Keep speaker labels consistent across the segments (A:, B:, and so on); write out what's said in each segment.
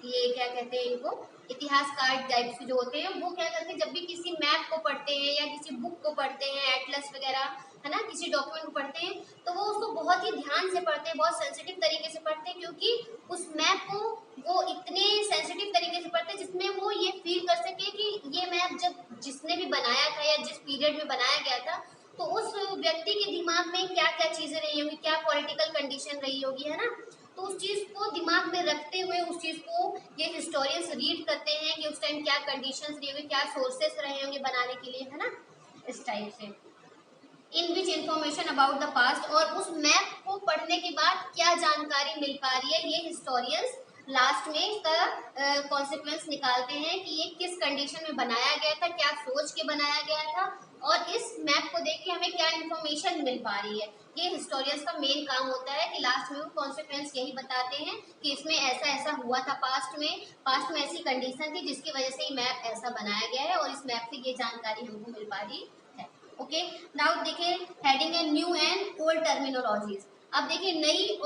A: ये क्या कहते हैं इनको, इतिहासकार टाइप जो होते हैं, वो क्या करते हैं जब भी किसी मैप को पढ़ते हैं या किसी बुक को पढ़ते हैं, एटलस वगैरह है ना, किसी डॉक्यूमेंट को पढ़ते हैं, तो वो उसको बहुत ही ध्यान से पढ़ते हैं, बहुत सेंसिटिव तरीके से पढ़ते हैं, क्योंकि उस मैप को वो इतने सेंसिटिव तरीके से पढ़ते हैं जिसमें वो ये फील कर सके कि ये मैप जब जिसने भी बनाया था या जिस पीरियड में बनाया गया था, तो उस व्यक्ति के दिमाग में क्या क्या चीजें रही होंगी, क्या पॉलिटिकल कंडीशन रही होगी, है ना। तो उस चीज को दिमाग में रखते हुए उस चीज को ये हिस्टोरियंस रीड करते हैं कि उस टाइम क्या कंडीशंस रही होंगी, क्या सोर्सेस रहे होंगे बनाने के लिए, है ना, इस टाइप से। इन विच इंफॉर्मेशन अबाउट द पास्ट, और उस मैप को पढ़ने के बाद क्या जानकारी मिल पा रही है, ये हिस्टोरियंस लास्ट में इसका कॉन्सिक्वेंस निकालते हैं कि ये किस कंडीशन में बनाया गया था, क्या सोच के बनाया गया था, और इस मैप को देख के हमें क्या इंफॉर्मेशन मिल पा रही है। ये हिस्टोरियंस का मेन काम होता है कि लास्ट में वो कॉन्सिक्वेंस यही बताते हैं कि इसमें ऐसा ऐसा हुआ था पास्ट में ऐसी कंडीशन थी जिसकी वजह से ये मैप ऐसा बनाया गया है, और इस मैप से ये जानकारी हमको मिल पा रही है। ओके, नाउ देखिए हेडिंग है न्यू एंड ओल्ड टर्मिनोलॉजीज। अब देखिए नई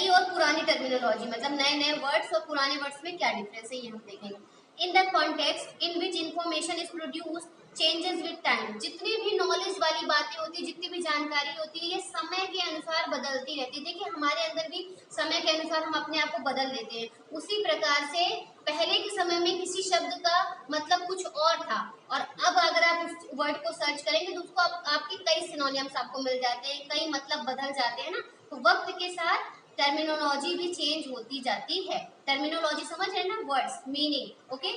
A: और पुरानी टर्मिनोलॉजी, मतलब नए नए वर्ड्स और पुराने वर्ड्स में क्या डिफरेंस है, ये हम देखेंगे। In the context in which information is produce changes with time. जितनी भी नॉलेज वाली बातें होती है, जितनी भी जानकारी होती है, ये समय के अनुसार बदलती रहती है। देखिए हमारे अंदर भी समय के अनुसार हम अपने आप को बदल लेते हैं। उसी प्रकार से पहले के समय में किसी शब्द का मतलब कुछ और था, और अब अगर आप उस वर्ड को सर्च करेंगे तो उसको आपके कई सिनोनिम्स आपको मिल जाते हैं, कई मतलब बदल जाते हैं ना। तो वक्त के साथ टर्मिनोलॉजी भी चेंज होती जाती है। टर्मिनोलॉजी समझ रहे हैं ना, वर्ड्स मीनिंग, ओके।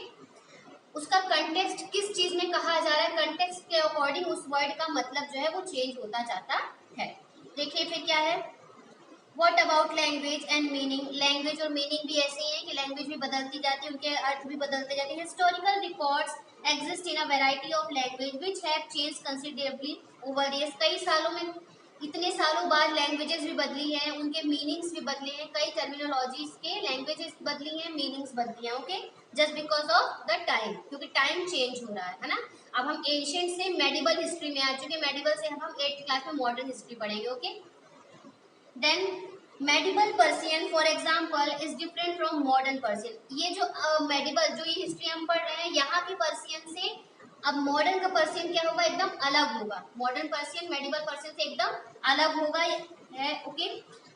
A: उसका कंटेक्स्ट किस चीज में कहा जा रहा है, कंटेक्स्ट के अकॉर्डिंग उस वर्ड का मतलब जो है वो चेंज होता जाता है। देखिए फिर क्या है, what about language and meaning. Language और मीनिंग भी ऐसे ही है कि लैंग्वेज भी बदलती जाती है, उनके अर्थ भी बदलते जाते हैं। Historical records exist in a variety of language which have change considerably over years. कई सालों में, इतने सालों बाद लैंग्वेजेस भी बदली हैं, उनके मीनिंग्स भी बदले हैं, कई टर्मिनोलॉजीज के लैंग्वेजेस बदली हैं, मीनिंग्स बदली हैं, okay, just because of the time, क्योंकि टाइम चेंज हो रहा है ना। अब हम एंशिएंट से मेडिवल हिस्ट्री में आ चुके हैं, मेडिवल से हम 8th क्लास में मॉडर्न हिस्ट्री पढ़ेंगे, okay. Then medieval Persian for example is different from modern Persian. ये जो मेडिवल जो ये हिस्ट्री हम पढ़ रहे हैं यहाँ के पर्सियन से अब मॉडर्न का पर्सियन क्या होगा, एकदम अलग होगा। मॉडर्न पर्सियन मेडिवल पर्सियन से एकदम अलग होगा है, okay.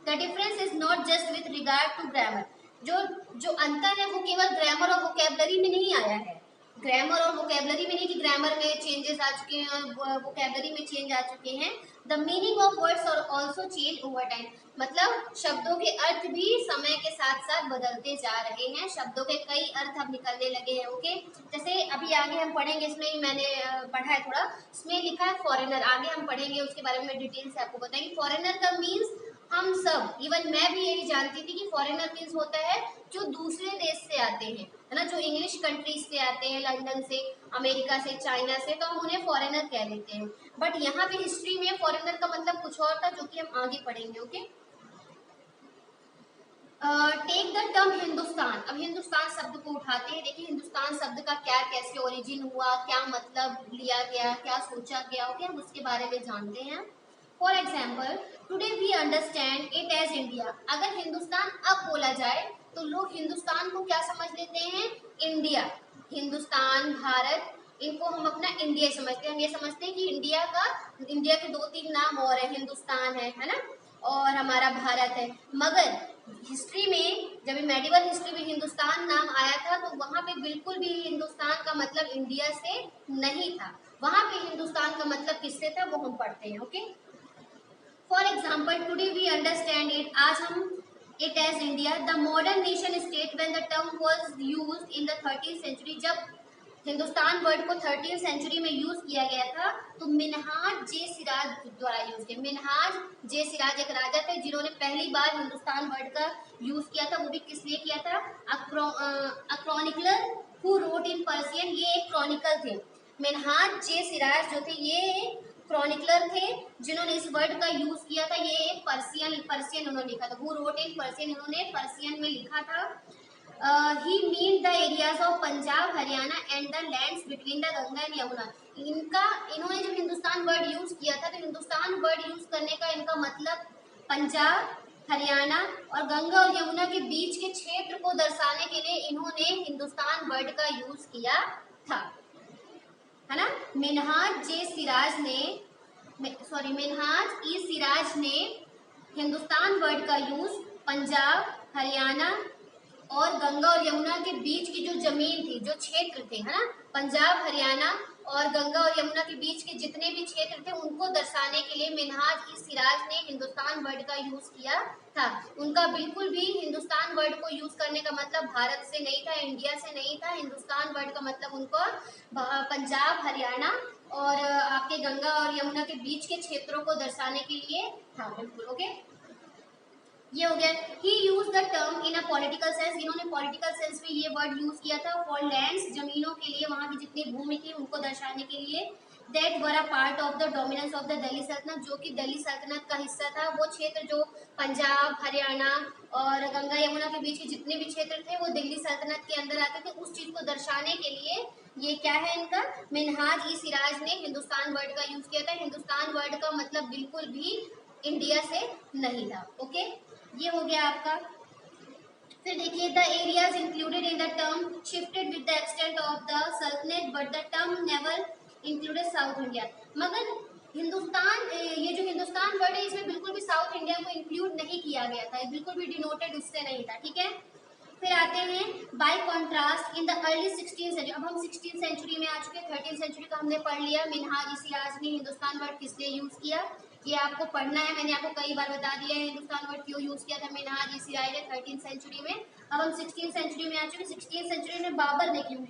A: The difference is not just with regard to grammar. जो जो अंतर है वो केवल ग्रामर और वोकेबलरी में नहीं आया है। ग्रामर और वोकेबलरी में नहीं कि ग्रामर में चेंजेस आ चुके हैं और वोकेबलरी में चेंज आ चुके हैं। The meaning of words are also change over time. मतलब शब्दों के अर्थ भी समय के साथ साथ बदलते जा रहे हैं, शब्दों के कई अर्थ अब निकलने लगे हैं, ओके। जैसे अभी आगे हम पढ़ेंगे, इसमें ही मैंने पढ़ा है थोड़ा, इसमें लिखा है फॉरेनर, आगे हम पढ़ेंगे उसके बारे में डिटेल से आपको बताएंगे। फॉरेनर का मीन्स हम सब, इवन मैं भी यही जानती थी कि फॉरेनर मीन्स होता है जो दूसरे देश से आते हैं, है ना, जो इंग्लिश कंट्रीज से आते हैं, लंदन से, अमेरिका से, चाइना से, तो हम उन्हें फॉरेनर कह देते हैं। बट यहाँ पे हिस्ट्री में फॉरेनर का मतलब कुछ और था, जो कि हम आगे पढ़ेंगे, okay. Take the term Hindustan. अब हिंदुस्तान शब्द को उठाते हैं। देखिए हिंदुस्तान शब्द का क्या, कैसे ओरिजिन हुआ, क्या मतलब लिया गया, क्या सोचा गया, ओके, हम उसके बारे में जानते हैं। For example today we understand it as India. अगर हिंदुस्तान अब बोला जाए तो लोग हिंदुस्तान को क्या समझ लेते हैं, इंडिया। हिंदुस्तान, भारत, इनको हम अपना इंडिया समझते हैं। हम ये समझते हैं कि इंडिया के 2-3 नाम और है, हिंदुस्तान है ना, और हमारा भारत है। मगर हिस्ट्री में जब मेडिवल हिस्ट्री में हिंदुस्तान नाम आया था तो वहां पे बिल्कुल भी हिंदुस्तान का मतलब इंडिया से नहीं था। वहां पे हिंदुस्तान का मतलब किससे था वो हम पढ़ते हैं, okay. For example today we understand it, आज हम it as India. The modern nation state when the term was used in the 13th century. जब हिंदुस्तान वर्ड को 13th सेंचुरी में यूज किया गया था तो मिनहाज जे सिराज द्वारा यूज किया। मिनहाज जे सिराज एक राजा थे जिन्होंने पहली बार हिंदुस्तान वर्ड का यूज किया था। वो भी किस लिए किया था, a chronicler who wrote in Persian, ये एक क्रॉनिकल थे। मिनहाज जे सिराज जो थे ये क्रॉनिकलर थे जिन्होंने इस वर्ड का यूज किया था। ये एक पर्सियन उन्होंने लिखा था, वो रोट इन पर्सियन, इन्होंने पर्सियन में लिखा था। He mean the areas of Punjab, Haryana and the lands between the Ganga and Yamuna. इन्होंने जब हिंदुस्तान वर्ड यूज किया था तो हिंदुस्तान वर्ड यूज करने का इनका मतलब पंजाब, हरियाणा और गंगा और यमुना के बीच के क्षेत्र को दर्शाने के लिए इन्होंने हिंदुस्तान वर्ड का यूज किया था, है ना। मिनहाज ई सिराज ने हिंदुस्तान वर्ड का यूज पंजाब, हरियाणा और गंगा और यमुना के बीच की जो जमीन थी, जो क्षेत्र थे, है ना, पंजाब, हरियाणा और गंगा और यमुना के बीच के जितने भी क्षेत्र थे उनको दर्शाने के लिए मिनहाज ई सिराज ने हिंदुस्तान वर्ड का यूज किया था। उनका बिल्कुल भी हिंदुस्तान वर्ड को यूज करने का मतलब भारत से नहीं था, इंडिया से नहीं था। हिंदुस्तान वर्ड का मतलब उनको पंजाब, हरियाणा और आपके गंगा और यमुना के बीच के क्षेत्रों को दर्शाने के लिए था, बिल्कुल। ओके, ये हो गया। He use the term in a political sense, इन्होंने पॉलिटिकल सेंस में ये वर्ड यूज किया था फॉर लैंड्स, जमीनों के लिए, वहां की जितनी भूमि थी उनको दर्शाने के लिए। That were a part of the dominance of the Delhi सल्तनत, जो कि दिल्ली सल्तनत का हिस्सा था। वो क्षेत्र जो पंजाब, हरियाणा और गंगा यमुना के बीच के जितने भी क्षेत्र थे वो दिल्ली सल्तनत के अंदर आते थे। उस चीज को दर्शाने के लिए ये क्या है इनका, मिनहाज ई सिराज ने हिंदुस्तान वर्ड का यूज किया था। हिंदुस्तान वर्ड का मतलब बिल्कुल भी इंडिया से नहीं था। ओके, ये हो गया आपका। फिर देखिए, the areas included in the term shifted with the extent of the sultanat but the term never included South India. मगर हिंदुस्तान, ये जो हिंदुस्तान वर्ड है इसमें बिल्कुल भी साउथ इंडिया को इंक्लूड नहीं किया गया था, बिल्कुल भी डिनोटेड उससे नहीं था, ठीक है। फिर आते हैं by contrast in the early 16th century. अब हम 16th सेंचुरी में आ चुके हैं, 13th सेंचुरी का हमने पढ़ लिया। मिनहाज ई सिराज ने हिंदुस्तान वर्ड किस लिए यूज किया ये आपको पढ़ना है, मैंने आपको कई बार बता दिया है हिंदुस्तान वर्ड क्यों यूज किया था मिनहाज ई सिराज ने 13th सेंचुरी में। अब हम 16th सेंचुरी में आ चुके हैं। 16th सेंचुरी में बाबर ने क्यों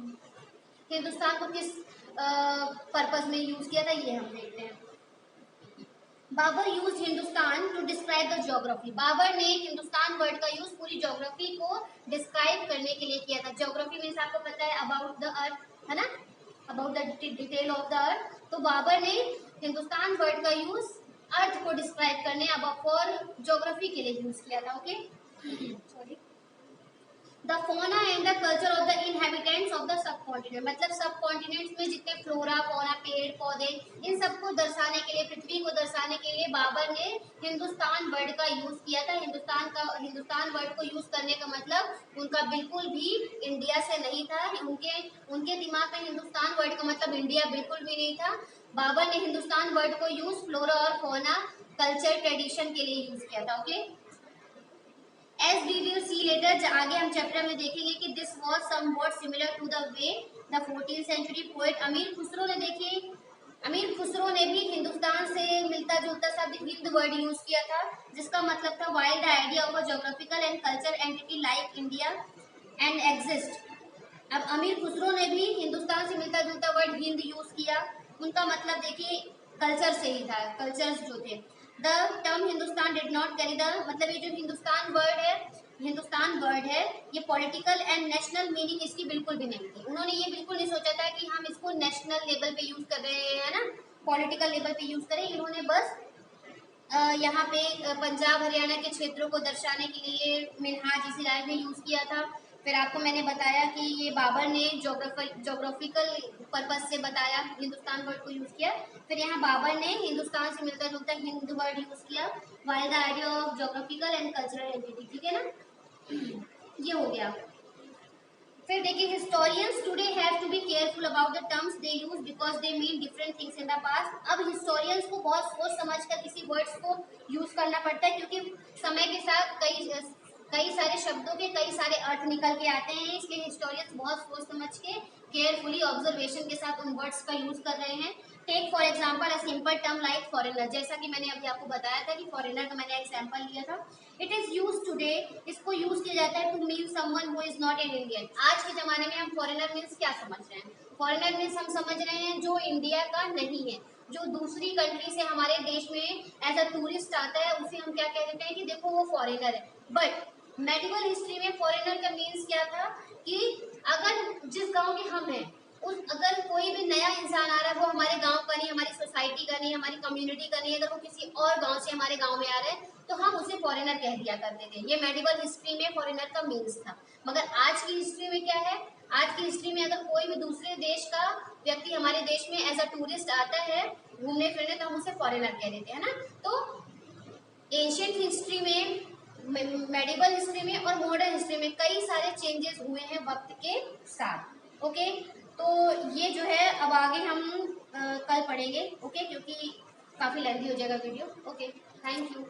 A: हिंदुस्तान को किस पर्पज में यूज किया था ये हम देखते हैं। Babur use Hindustan to describe the geography. Babur ने हिंदुस्तान वर्ड का यूज पूरी ज्योग्राफी को डिस्क्राइब करने के लिए किया था। ज्योग्राफी मीन्स आपको पता है अबाउट द अर्थ, है ना, about the detail of the earth. तो बाबर ने हिंदुस्तान वर्ड का यूज अर्थ को डिस्क्राइब करने अब फॉर ज्योग्राफी के लिए यूज किया था। Okay, sorry. द फोना and the culture of the inhabitants of the sub continent, मतलब सब कॉन्टिनेंट्स में जितने फ्लोरा, फौना, पेड़ पौधे, इन सबको दर्शाने के लिए, पृथ्वी को दर्शाने के लिए बाबर ने हिंदुस्तान वर्ड का यूज किया था। हिंदुस्तान वर्ड को यूज करने का मतलब उनका बिल्कुल भी इंडिया से नहीं था। उनके दिमाग में हिंदुस्तान वर्ड का मतलब इंडिया बिल्कुल भी नहीं था। बाबर ने हिंदुस्तान वर्ड को यूज फ्लोरा और फौना, कल्चर, ट्रेडिशन के लिए यूज किया था। Okay, As we will see later, आगे हम चैप्टर में देखेंगे कि this was somewhat similar to the way the 14th century poet अमीर खुसरो ने, देखिए अमीर खुसरो ने भी हिंदुस्तान से मिलता जुलता शब्द हिंद वर्ड यूज किया था, जिसका मतलब था while the idea of a geographical and cultural entity like India and exist। अब अमीर खुसरो ने भी हिंदुस्तान से मिलता जुलता वर्ड हिंद यूज किया। उनका मतलब देखिए कल्चर से ही था, कल्चर्स जो थे। The term Hindustan did not carry the, मतलब ये जो हिंदुस्तान वर्ड है ये पॉलिटिकल एंड नेशनल मीनिंग इसकी बिल्कुल भी नहीं थी। उन्होंने ये बिल्कुल नहीं सोचा था कि हम इसको नेशनल लेवल पे यूज कर रहे हैं ना, पॉलिटिकल लेवल पे यूज करें। इन्होंने बस यहाँ पे पंजाब हरियाणा के क्षेत्रों को दर्शाने के लिए मिनहाज ई सिराज ने यूज किया था। फिर आपको मैंने बताया कि ये बाबर ने जोग्राफिकल पर्पज से बताया, हिंदुस्तान वर्ड को यूज किया। फिर यहाँ बाबर ने हिंदुस्तान से मिलता जुलता हिंद वर्ड यूज किया, while the idea of geographical and cultural entity, ठीक है ना, ये हो गया। फिर देखिए historians today have to be careful about the terms they use because they mean different things in the past. अब हिस्टोरियंस को बहुत सोच समझ कर किसी वर्ड्स को यूज करना पड़ता है, क्योंकि समय के साथ कई सारे शब्दों के कई सारे अर्थ निकल के आते हैं, इसलिए हिस्टोरियंस बहुत सोच समझ के केयरफुली ऑब्जर्वेशन के साथ उन वर्ड्स का यूज कर रहे हैं। Take for example a simple term like foreigner, जैसा कि मैंने अभी आपको बताया था कि फॉरेनर का मैंने एग्जाम्पल लिया था। इट इज यूज टुडे, इसको यूज किया जाता है to mean someone who is not an Indian. आज के जमाने में हम फॉरेनर मीन्स क्या समझ रहे हैं? फॉरेनर मीन्स हम समझ रहे हैं जो इंडिया का नहीं है, जो दूसरी कंट्री से हमारे देश में एज अ टूरिस्ट आता है, उसे हम क्या कह देते हैं कि देखो वो फॉरेनर है। बट मेडिवल हिस्ट्री में फॉरेनर का मीन्स क्या था कि अगर जिस गांव के हम हैं, अगर कोई भी नया इंसान आ रहा है वो हमारे गांव का नहीं, हमारी सोसाइटी का नहीं, हमारी कम्युनिटी का नहीं, अगर वो किसी और गांव से हमारे गांव में आ रहे हैं तो हम उसे फॉरेनर कह दिया करते थे। ये मेडिवल हिस्ट्री में फॉरेनर का मीन्स था। मगर आज की हिस्ट्री में क्या है? आज की हिस्ट्री में अगर कोई भी दूसरे देश का व्यक्ति हमारे देश में एज अ टूरिस्ट आता है घूमने फिरने, तो हम उसे फॉरेनर कह देते हैं ना। तो एंशियंट हिस्ट्री में मेडिवल हिस्ट्री में और मॉडर्न हिस्ट्री में कई सारे चेंजेस हुए हैं वक्त के साथ। ओके, तो ये जो है अब आगे हम कल पढ़ेंगे। ओके, क्योंकि काफ़ी लेंथी हो जाएगा वीडियो। Okay, thank you.